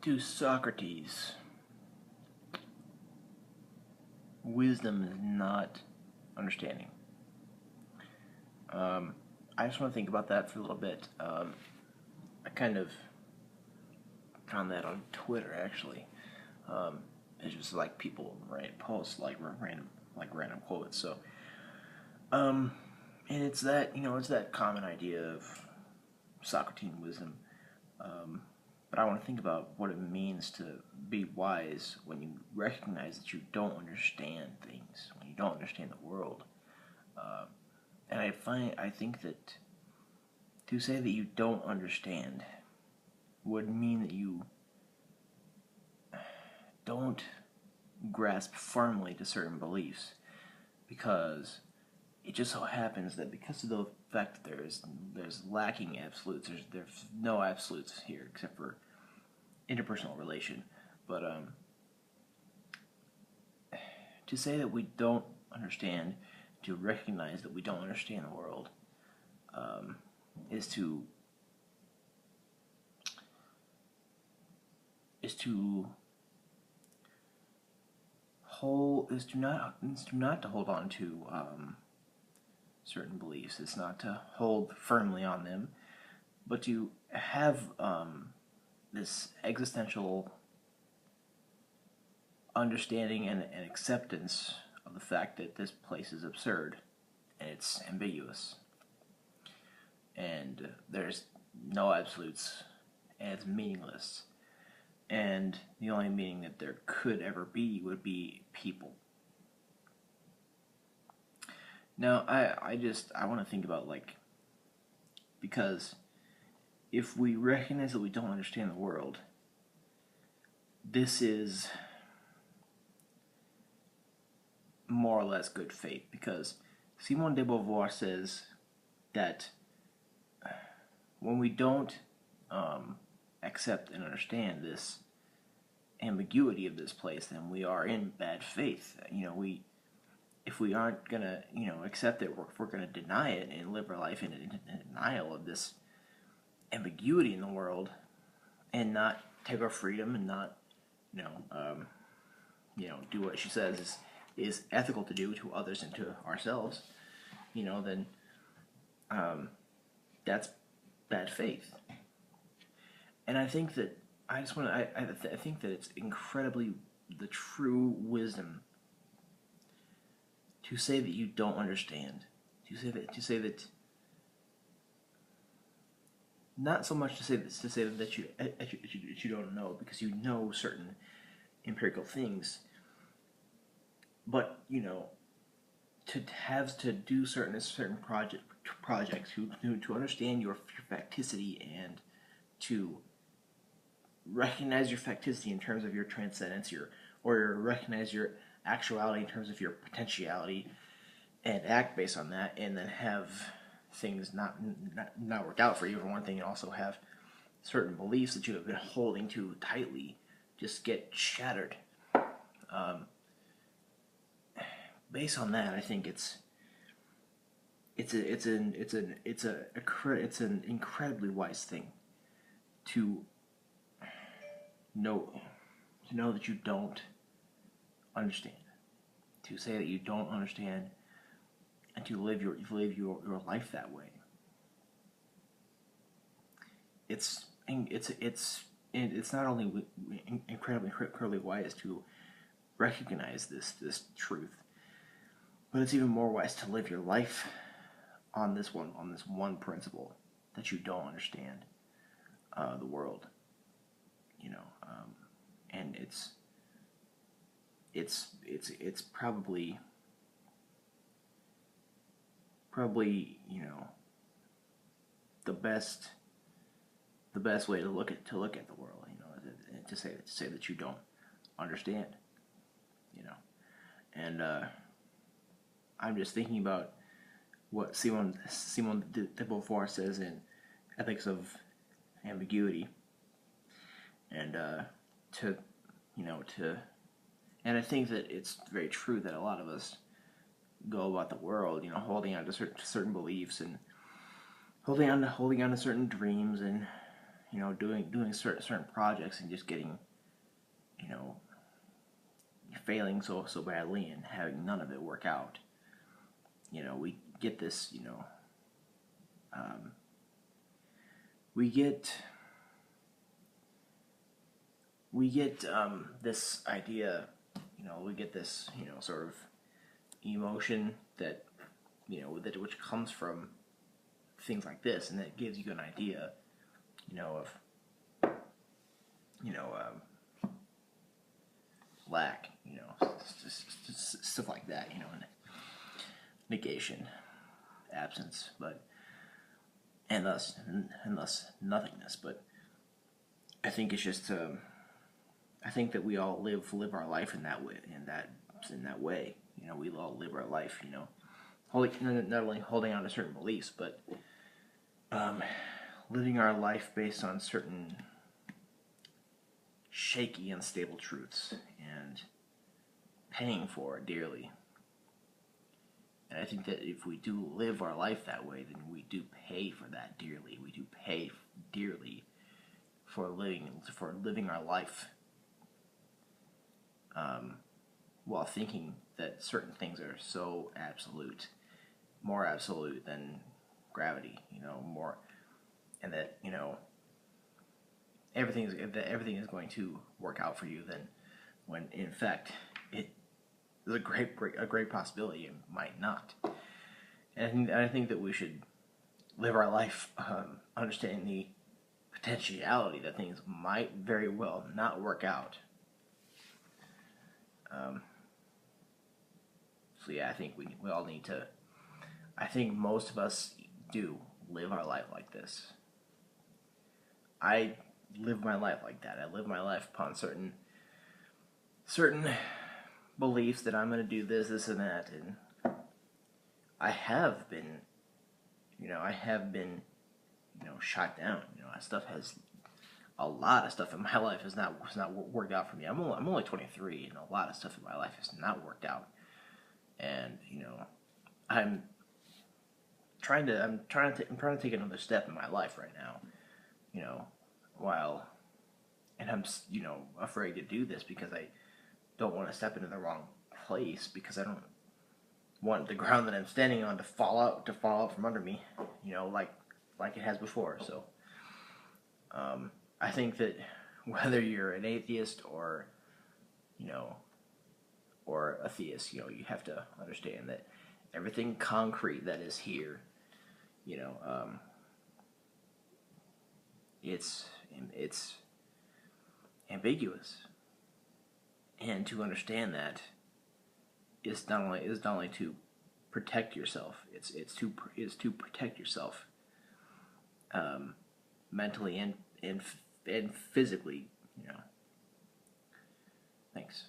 To Socrates, wisdom is not understanding. I just want to think about that for a little bit. I kind of found that on Twitter actually. It's just like people write posts like random quotes. And it's that common idea of Socrates wisdom. But I want to think about what it means to be wise when you recognize that you don't understand things, when you don't understand the world. And I think that to say that you don't understand would mean that you don't grasp firmly to certain beliefs, because it just so happens that because of the fact that there's lacking absolutes, there's no absolutes here except for interpersonal relation. But to say that we don't understand, to recognize that we don't understand the world, is to not to hold on to certain beliefs. It's not to hold firmly on them, but to have this existential understanding and acceptance of the fact that this place is absurd and it's ambiguous and there's no absolutes and it's meaningless, and the only meaning that there could ever be would be people. Now, I want to think about, because if we recognize that we don't understand the world, this is more or less good faith, because Simone de Beauvoir says that when we don't accept and understand this ambiguity of this place, then we are in bad faith. If we aren't gonna, accept it, if we're gonna deny it and live our life in denial of this ambiguity in the world, and not take our freedom and not, do what she says is ethical to do to others and to ourselves, then that's bad faith. And I think that I think that it's incredibly the true wisdom to say that you don't understand, to say that not so much to say that you don't know, because you know certain empirical things, but to do certain projects to understand your facticity, and to recognize your facticity in terms of your transcendence, or recognize your actuality in terms of your potentiality, and act based on that, and then have things not work out for you, for one thing, and also have certain beliefs that you have been holding to tightly just get shattered. Based on that, I think it's an incredibly wise thing to know that you don't understand, to say that you don't understand, and to live your life that way. It's not only incredibly wise to recognize this truth, but it's even more wise to live your life on this one principle, that you don't understand the world. And it's probably the best way to look at the world, to say that you don't understand, and I'm just thinking about what Simone de Beauvoir says in Ethics of Ambiguity, and and I think that it's very true that a lot of us go about the world, holding on to certain beliefs, and holding on to certain dreams, and doing certain projects and just getting, you know, failing so badly and having none of it work out. We get this, we get this idea, we get this, sort of emotion that, which comes from things like this, and that gives you an idea, of, lack, stuff like that, and negation, absence, and thus nothingness. But I think it's just, I think that we all live our life in that way, we all live our life, not only holding on to certain beliefs, but living our life based on certain shaky, unstable truths, and paying for it dearly. And I think that if we do live our life that way, then we do pay for that dearly. We do pay dearly for living our life, while thinking that certain things are so absolute, more absolute than gravity, more, and that everything is going to work out for you, then when in fact it is a great possibility it might not. And I think that we should live our life understanding the potentiality that things might very well not work out. So yeah, I think we all need to. I think most of us do live our life like this. I live my life like that. I live my life upon certain beliefs that I'm going to do this, and that, and I have been, shot down. A lot of stuff in my life has not worked out for me. I'm only 23, and a lot of stuff in my life has not worked out. And I'm trying to take another step in my life right now. And I'm afraid to do this because I don't want to step into the wrong place, because I don't want the ground that I'm standing on to fall out from under me, like it has before. So I think that whether you're an atheist or a theist, you have to understand that everything concrete that is here, it's ambiguous, and to understand that is not only to protect yourself, it's to protect yourself, mentally and physically. Thanks.